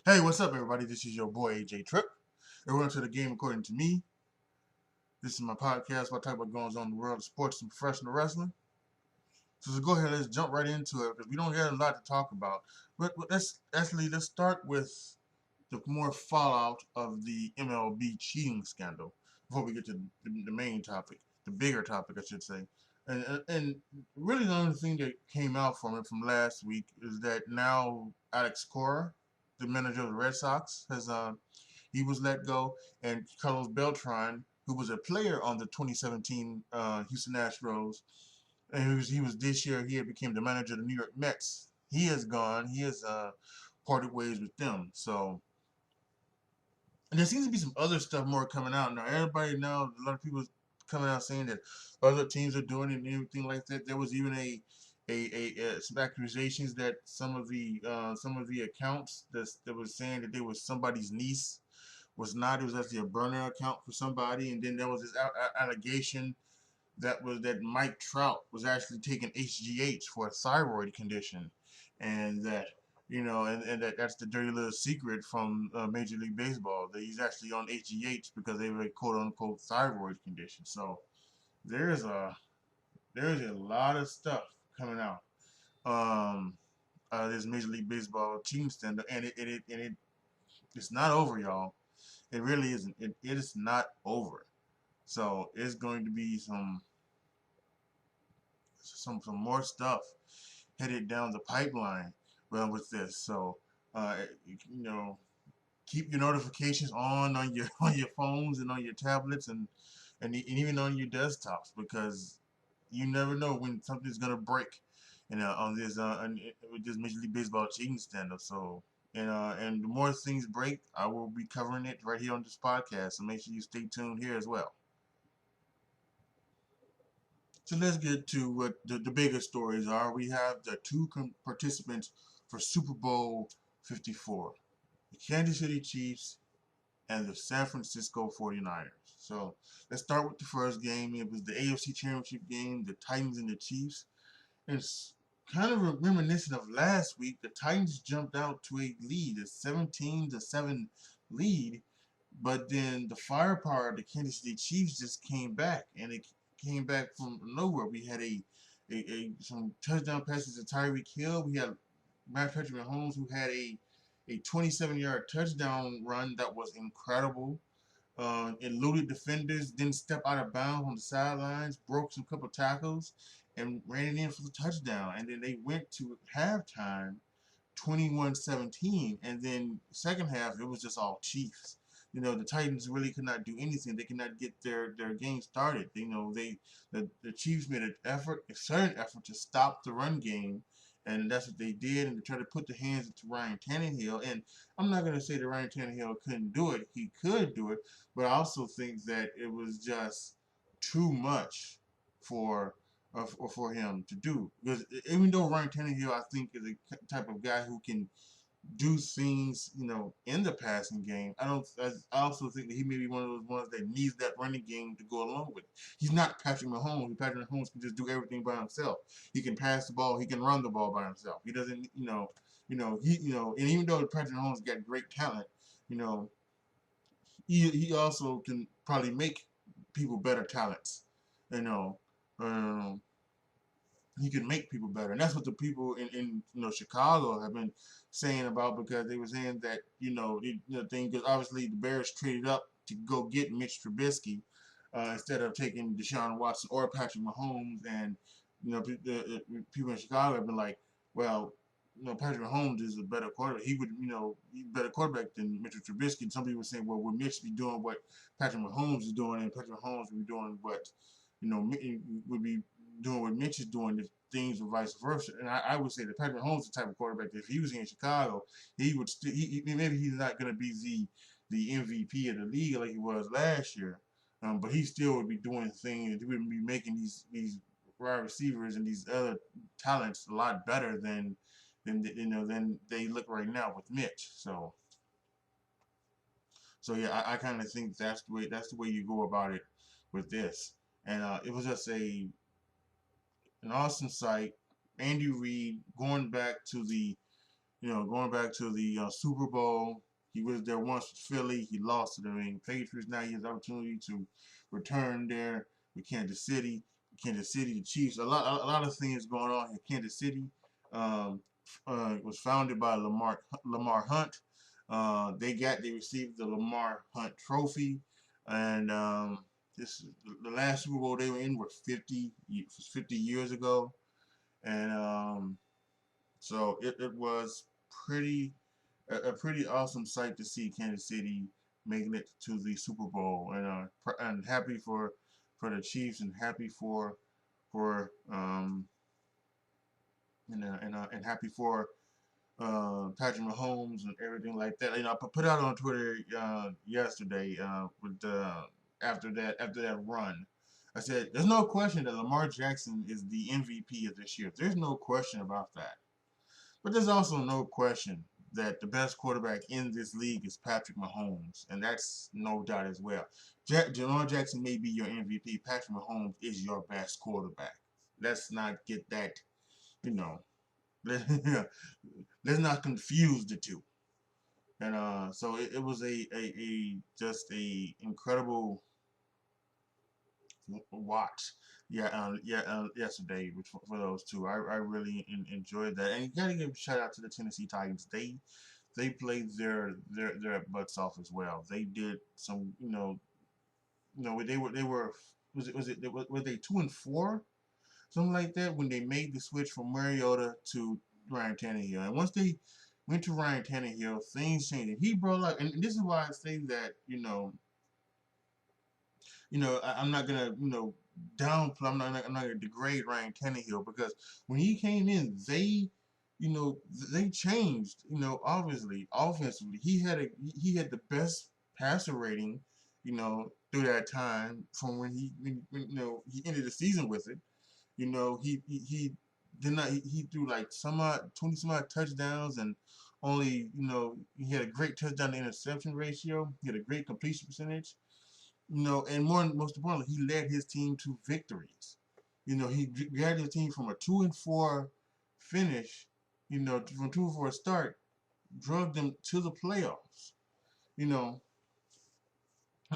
Hey, what's up, everybody? This is your boy AJ Trip. Everyone to the game according to me. This is my podcast where I talk about goings on in the world of sports and professional wrestling. So go ahead, let's jump right into it because we don't have a lot to talk about. But let's start with the more fallout of the MLB cheating scandal before we get to the main topic, the bigger topic, I should say. And really the only thing that came out from it from last week is that now Alex Cora, the manager of the Red Sox, has he was let go, and Carlos Beltran, who was a player on the 2017 Houston Astros, and he was this year he had became the manager of the New York Mets. He is gone. He has parted ways with them. So, and there seems to be some other stuff more coming out now. Everybody now, a lot of people coming out saying that other teams are doing it and everything like that. There was even some accusations that some of the accounts that was saying that they was somebody's niece was not. It was actually a burner account for somebody, and then there was this allegation that Mike Trout was actually taking HGH for a thyroid condition, and that that's the dirty little secret from Major League Baseball that he's actually on HGH because they have a quote unquote thyroid condition. So there's a there's a lot of stuff coming out. This Major League Baseball team stand, and it's not over, y'all. It really isn't. It is not over. So it's going to be some more stuff headed down the pipeline with this. So uh, you know, keep your notifications on your on your phones and on your tablets and even on your desktops because you never know when something's gonna break. On this with this Major League Baseball cheating scandal. So and the more things break, I will be covering it right here on this podcast. So make sure you stay tuned here as well. So let's get to what the bigger stories are. We have the two participants for Super Bowl 54, the Kansas City Chiefs and the San Francisco 49ers. So let's start with the first game. It was the AFC Championship game, the Titans and the Chiefs. It's kind of reminiscent of last week. The Titans jumped out to a lead, a 17-7 lead, but then the firepower of the Kansas City Chiefs just came back, and it came back from nowhere. We had some touchdown passes to Tyreek Hill. We had Patrick Mahomes, who had a 27-yard touchdown run that was incredible. Eluded defenders, didn't step out of bounds on the sidelines, broke some couple tackles, and ran it in for the touchdown. And then they went to halftime 21-17, and then second half it was just all Chiefs. The Titans really could not do anything. They could not get their game started. The Chiefs made a certain effort to stop the run game, and that's what they did. And they tried to put the hands into Ryan Tannehill. And I'm not gonna say that Ryan Tannehill couldn't do it. He could do it, but I also think that it was just too much for for him to do. Because even though Ryan Tannehill, I think, is a type of guy who can do things, in the passing game. I don't. I also think that he may be one of those ones that needs that running game to go along with it. He's not Patrick Mahomes. Patrick Mahomes can just do everything by himself. He can pass the ball. He can run the ball by himself. He doesn't. And even though Patrick Mahomes got great talent, you know, he also can probably make people better talents. You know, um, he can make people better, and that's what the people in Chicago have been saying about because they were saying that the thing because obviously the Bears traded up to go get Mitch Trubisky instead of taking Deshaun Watson or Patrick Mahomes, and the people in Chicago have been like, well. Patrick Mahomes is a better quarterback. He would, he's a better quarterback than Mitchell Trubisky. And some people were saying, well, would Mitch be doing what Patrick Mahomes is doing, and Patrick Mahomes would be doing what, would be doing what Mitch is doing, if things were vice versa. And I would say that Patrick Mahomes is the type of quarterback that if he was in Chicago, he would still. Maybe he's not going to be the MVP of the league like he was last year, but he still would be doing things. He would be making these wide receivers and these other talents a lot better than they look right now with Mitch. So yeah, I kind of think that's the way you go about it with this. And it was just an awesome sight. Andy Reid going back to the going back to the Super Bowl. He was there once with Philly. He lost to the Patriots. Now he has the opportunity to return there with Kansas City. Kansas City, the Chiefs. A lot of things going on here. Kansas City um, was founded by Lamar Hunt. They received the Lamar Hunt Trophy, and this the last Super Bowl they were in was 50 years ago, and so it was pretty a pretty awesome sight to see Kansas City making it to the Super Bowl, and happy for the Chiefs, and happy for and happy for Patrick Mahomes and everything like that. I put out on Twitter yesterday with after that run. I said, "There's no question that Lamar Jackson is the MVP of this year. There's no question about that." But there's also no question that the best quarterback in this league is Patrick Mahomes, and that's no doubt as well. Lamar Jackson may be your MVP. Patrick Mahomes is your best quarterback. Let's not get that, you know, let's not confuse the two. And so it was a just a incredible watch. Yeah, yesterday for those two, I really enjoyed that, and you gotta give a shout out to the Tennessee Titans. They played their butts off as well. They did some, they were were they 2-4, something like that, when they made the switch from Mariota to Ryan Tannehill. And once they went to Ryan Tannehill, things changed. And he brought up, and this is why I say that, I'm not gonna, downplay. I'm not gonna degrade Ryan Tannehill, because when he came in, they changed. Obviously, offensively, he had the best passer rating, through that time from when he ended the season with it. He did not he threw like some odd 20 some odd touchdowns, and only he had a great touchdown to interception ratio. He had a great completion percentage. And most importantly, he led his team to victories. He guided his team from a 2-4 finish, from 2-4 start, drove them to the playoffs. You know,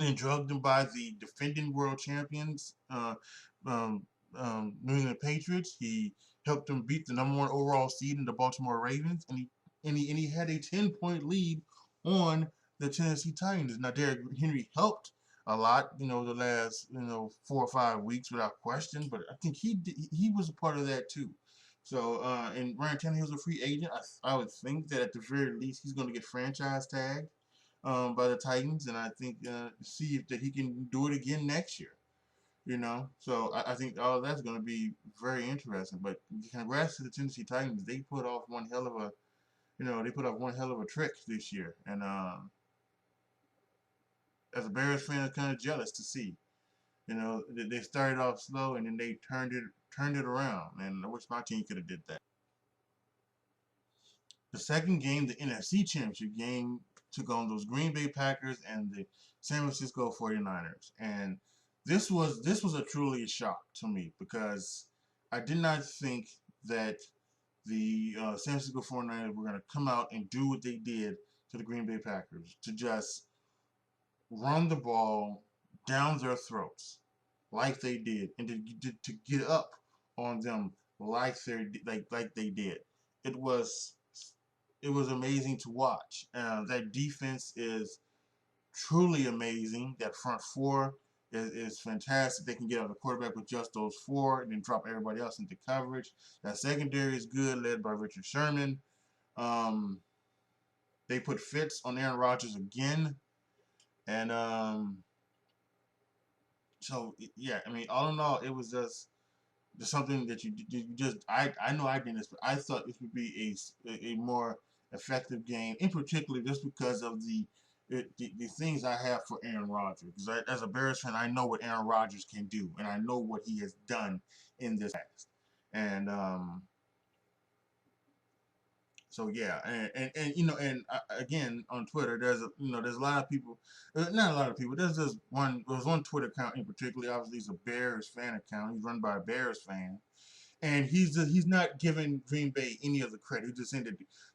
and drugged them by the defending world champions, um, New England Patriots. He helped them beat the number one overall seed in the Baltimore Ravens, and he had a 10-point lead on the Tennessee Titans. Now, Derrick Henry helped a lot, the last 4 or 5 weeks, without question. But I think he was a part of that too. So, and Ryan Tannehill's a free agent. I would think that at the very least he's going to get franchise tagged by the Titans, and I think see if that he can do it again next year. So I think all of that's going to be very interesting. But congrats to the Tennessee Titans. They put off one hell of a trick this year, and as a Bears fan, I'm kind of jealous to see. They started off slow, and then they turned it around, and I wish my team could have did that. The second game, the NFC Championship game, took on those Green Bay Packers and the San Francisco 49ers. And this was a truly a shock to me, because I did not think that the San Francisco 49ers were going to come out and do what they did to the Green Bay Packers, to just run the ball down their throats like they did, and to get up on them like they did. It was it was amazing to watch. That defense is truly amazing. That front four is fantastic. They can get out the quarterback with just those four, and then drop everybody else into coverage. That secondary is good, led by Richard Sherman. Um, they put Fitz on Aaron Rodgers again, and so yeah. I mean, all in all, it was just something that you just I know I didn't expect. I thought this would be a more effective game, in particular just because of the things I have for Aaron Rodgers. Because as a Bears fan, I know what Aaron Rodgers can do, and I know what he has done in this past. And so yeah, and again, on Twitter, there's a lot of people, not a lot of people. There's one Twitter account in particular. Obviously, it's a Bears fan account. He's run by a Bears fan, and he's not giving Green Bay any of the credit. He's just saying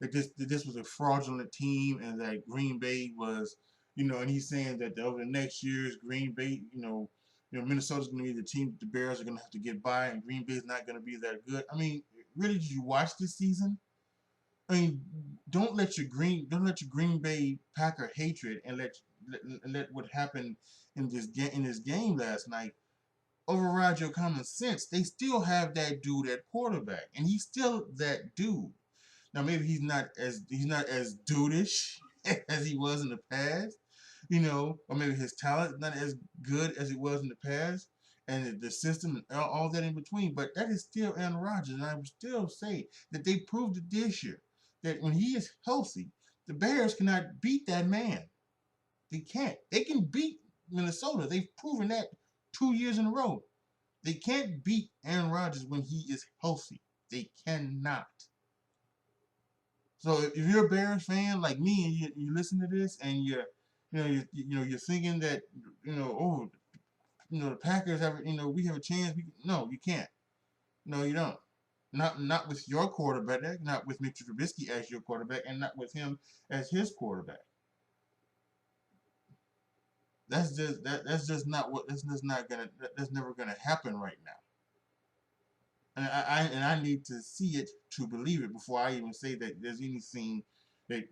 that this was a fraudulent team and that Green Bay was, and he's saying that over the next years Green Bay, Minnesota's going to be the team the Bears are going to have to get by, and Green Bay's not going to be that good. I mean, really, did you watch this season? I mean, don't let your Green Bay Packer hatred and let what happened in this game last night override your common sense. They still have that dude at quarterback, and he's still that dude. Now maybe he's not as dudeish as he was in the past, or maybe his talent is not as good as it was in the past, and the system and all that in between. But that is still Aaron Rodgers, and I would still say that they proved it this year that when he is healthy, the Bears cannot beat that man. They can't. They can beat Minnesota. They've proven that 2 years in a row. They can't beat Aaron Rodgers when he is healthy. They cannot. So if you're a Bears fan like me and you listen to this and you're thinking that oh the Packers have we have a chance. No, you can't. No, you don't. Not with your quarterback. Not with Mitchell Trubisky as your quarterback, and not with him as his quarterback. That's just not what that's never gonna happen right now. And I need to see it to believe it before I even say that there's anything that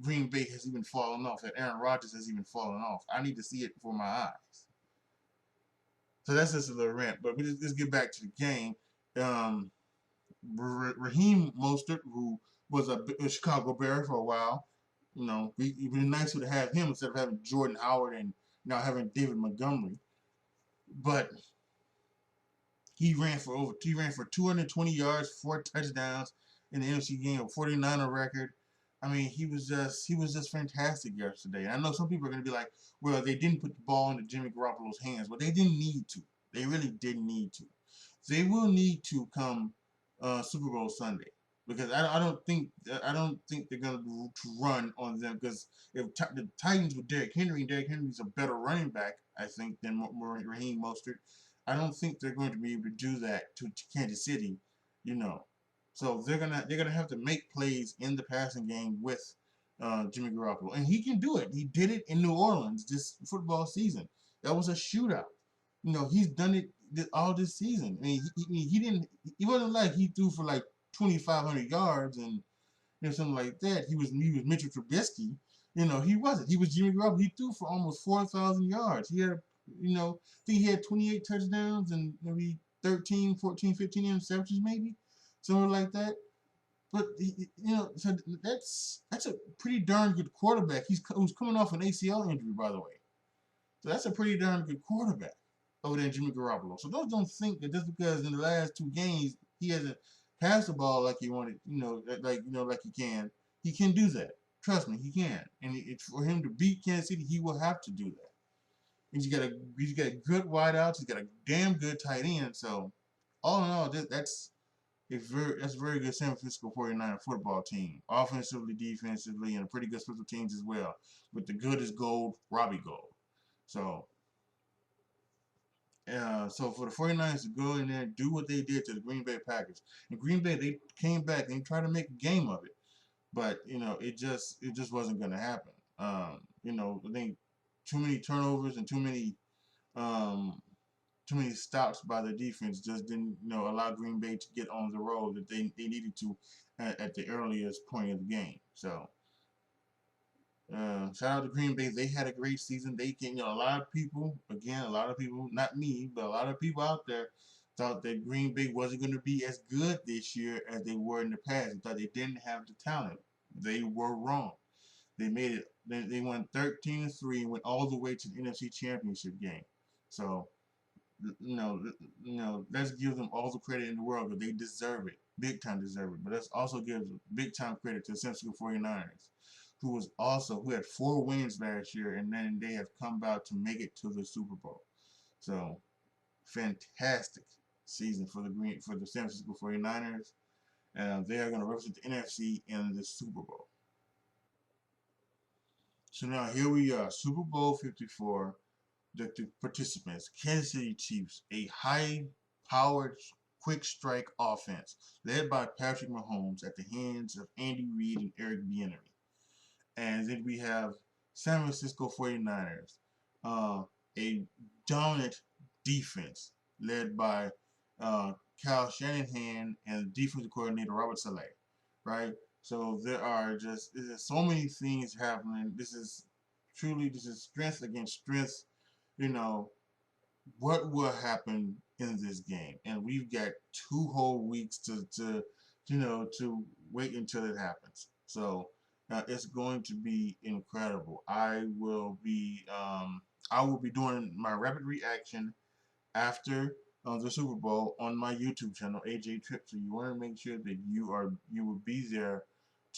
Green Bay has even fallen off, that Aaron Rodgers has even fallen off. I need to see it before my eyes. So that's just a little rant. But let's get back to the game. Um, Raheem Mostert, who was a Chicago Bear for a while, it'd be nicer to have him instead of having Jordan Howard and now having David Montgomery. But he ran for 220 yards, 4 touchdowns in the NFC game, a 49er record. I mean, he was just fantastic yesterday. I know some people are going to be like, well, they didn't put the ball into Jimmy Garoppolo's hands, but they didn't need to. They really didn't need to. They will need to come Super Bowl Sunday because I don't think they're going to run on them because if the Titans with Derrick Henry's a better running back, I think, than Raheem Mostert. I don't think they're going to be able to do that to Kansas City, you know. So they're gonna have to make plays in the passing game with Jimmy Garoppolo, and he can do it. He did it in New Orleans this football season. That was a shootout. He's done it all this season. I mean, he didn't. It wasn't like he threw for like 2,500 yards and something like that. He was Mitchell Trubisky. He wasn't. He was Jimmy Garoppolo. He threw for almost 4,000 yards. He had, I think he had 28 touchdowns and maybe 13, 14, 15 interceptions, maybe something like that. But so that's a pretty darn good quarterback. Who's coming off an ACL injury, by the way. So that's a pretty darn good quarterback over there, Jimmy Garoppolo. So don't think that just because in the last 2 games he hasn't passed the ball like he wanted, like he can. He can do that. Trust me, he can. And for him to beat Kansas City, he will have to do that. And he's got a good wideouts. He's got a damn good tight end. So all in all, that's a very good San Francisco 49er football team, offensively, defensively, and a pretty good special teams as well. With the good as gold, Robbie Gold. So so for the 49ers to go in there and do what they did to the Green Bay Packers. And Green Bay, they came back and tried to make a game of it. But, it just wasn't gonna happen. I think too many turnovers and um too many stops by the defense just didn't, allow Green Bay to get on the road that they needed to at the earliest point of the game. So shout out to Green Bay. They had a great season. They can, a lot of people, not me, but a lot of people out there thought that Green Bay wasn't going to be as good this year as they were in the past. They thought they didn't have the talent. They were wrong. They made it. They won 13-3 and went all the way to the NFC Championship game. So, let's give them all the credit in the world because they deserve it. Big time deserve it. But let's also give big time credit to the San Francisco 49ers who had 4 wins last year, and then they have come out to make it to the Super Bowl. So fantastic season for the San Francisco 49ers. They are going to represent the NFC in the Super Bowl. So now here we are, Super Bowl 54. The participants: Kansas City Chiefs, a high-powered quick strike offense led by Patrick Mahomes at the hands of Andy Reid and Eric Bieniemy. And then we have San Francisco 49ers, a dominant defense led by Kyle Shanahan and defensive coordinator Robert Saleh, right? So there's so many things happening. This is strength against strength. You know, what will happen in this game? And we've got 2 whole weeks to wait until it happens. So it's going to be incredible. I will be doing my rapid reaction after the Super Bowl on my YouTube channel, AJ Trip. So you want to make sure that you will be there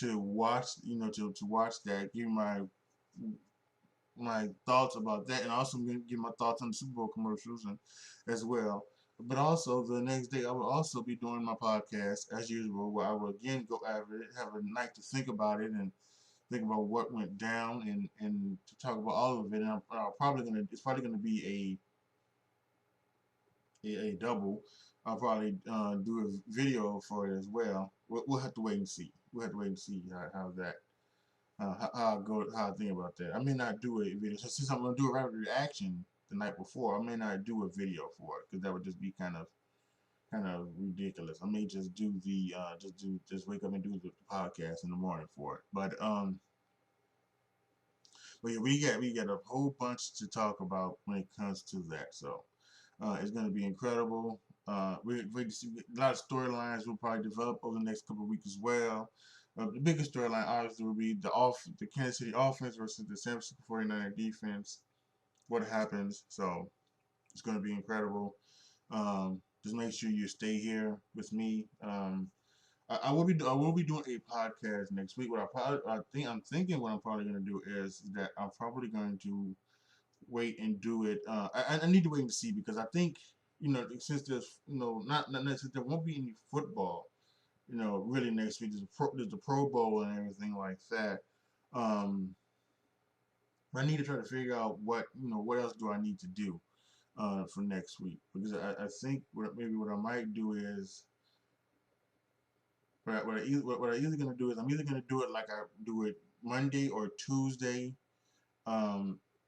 to watch, to watch that. Give my thoughts about that, and also I'm going to give my thoughts on the Super Bowl commercials and as well. But also the next day, I will also be doing my podcast as usual, where I will again go over it, have a night to think about it, and think about what went down, and to talk about all of it. And it's probably gonna be a double. I'll probably do a video for it as well. We'll have to wait and see. We'll have to wait and see how that how I think about that. I may not do a video. So since I'm gonna do a rapid reaction the night before, I may not do a video for it because that would just be kind of ridiculous. I may just do the just wake up and do the podcast in the morning for it. But yeah, we got a whole bunch to talk about when it comes to that. So it's gonna be incredible. We see a lot of storylines will probably develop over the next couple of weeks as well. The biggest storyline obviously will be the Kansas City offense versus the San Francisco 49er defense. What happens? So it's going to be incredible. Just make sure you stay here with me. I will be doing a podcast next week. I'm thinking what I'm probably going to do is that I'm probably going to wait and do it. I need to wait and see because I think since there's not since there won't be any football really next week. There's the Pro Bowl and everything like that. I need to try to figure out what else do I need to do for next week because I think what I might do is what I either gonna do is I'm either gonna do it like I do it Monday or Tuesday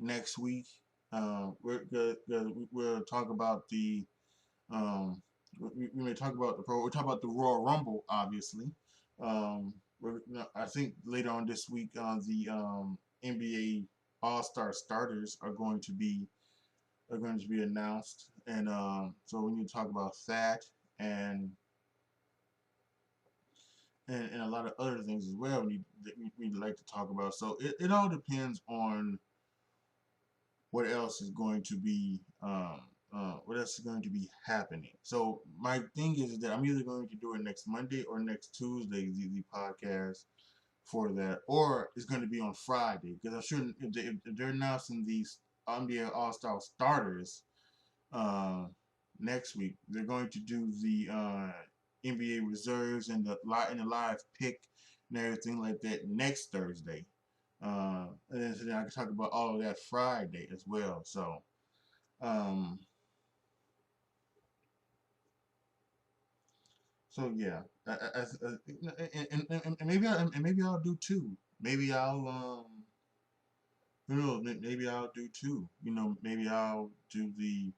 next week. We'll talk about the we may talk about we'll talk about the Royal Rumble, obviously. I think later on this week, the NBA All-Star starters are going to be announced, and so we need to talk about that and a lot of other things as well. We'd like to talk about. So it all depends on what else is going to be happening. So my thing is that I'm either going to do it next Monday or next Tuesday, the podcast for that, or it's going to be on Friday because I'm sure if they're announcing these NBA All-Star starters next week, they're going to do the NBA reserves and the live pick and everything like that next Thursday. And then I can talk about all of that Friday as well. So, um, yeah, and maybe I'll do two. Maybe who knows? Maybe I'll do two. Maybe I'll do the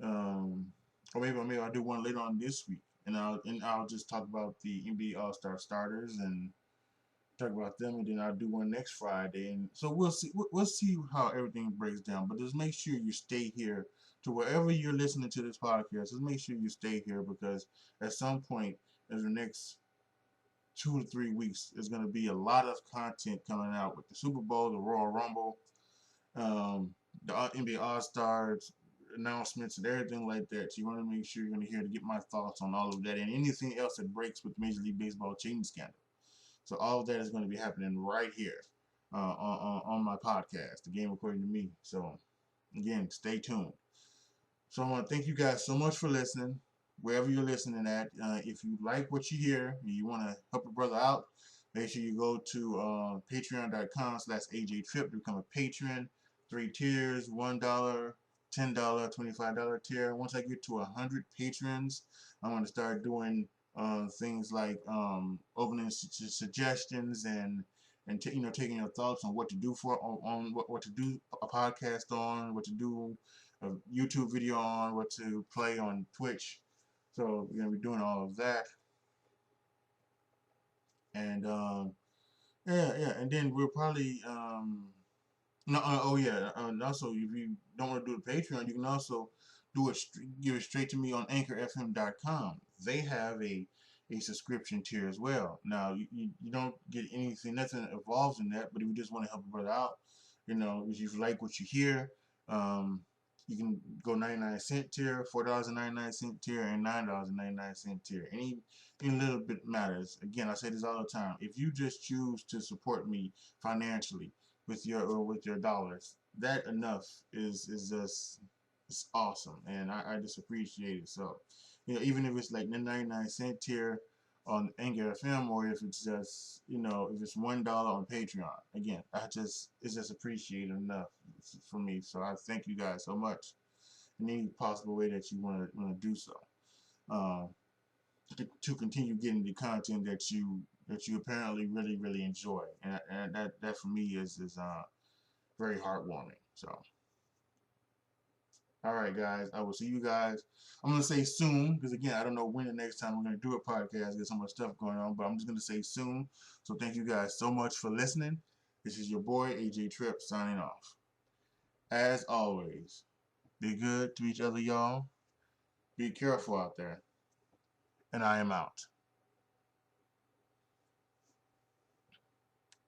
um, or maybe I'll do one later on this week, and I'll just talk about the NBA All Star starters and talk about them, and then I'll do one next Friday, and so we'll see. We'll see how everything breaks down. But just make sure you stay here to wherever you're listening to this podcast. Just make sure you stay here because at some point in the next 2 to 3 weeks, there's going to be a lot of content coming out with the Super Bowl, the Royal Rumble, the NBA All Stars announcements, and everything like that. So you want to make sure you're going to hear to get my thoughts on all of that and anything else that breaks with the Major League Baseball cheating scandal. So all of that is going to be happening right here on my podcast, The Game According to Me. So again, stay tuned. So I want to thank you guys so much for listening, wherever you're listening at. If you like what you hear and you want to help a brother out, make sure you go to patreon.com/AJTrip to become a patron. 3 tiers, $1, $10, $25 tier. Once I get to 100 patrons, I'm going to start doing things like opening suggestions and taking your thoughts on what to do on what to do a podcast on, what to do a YouTube video on, what to play on Twitch. So we're gonna be doing all of that, and yeah, and then we'll probably no, oh yeah. And also, if you don't want to do the Patreon, you can also give it straight to me on AnchorFM.com. They have a subscription tier as well. Now, you don't get anything, nothing involved in that. But if you just want to help a brother out, if you like what you hear, um, you can go 99 cent tier, $4.99 tier, and $9.99 tier. Any little bit matters. Again, I say this all the time. If you just choose to support me financially with your dollars, that enough is just it's awesome, and I just appreciate it. So, even if it's like the 99 cent tier on Anchor FM, or if it's just if it's $1 on Patreon, again, it's just appreciated enough for me. So I thank you guys so much in any possible way that you want to do so. Um, to continue getting the content that you apparently really enjoy, and that for me is very heartwarming. So, all right, guys, I will see you guys. I'm gonna say soon because again, I don't know when the next time we're gonna do a podcast. There's so much stuff going on, but I'm just gonna say soon. So thank you guys so much for listening. This is your boy AJ Tripp signing off. As always, be good to each other, y'all. Be careful out there, and I am out.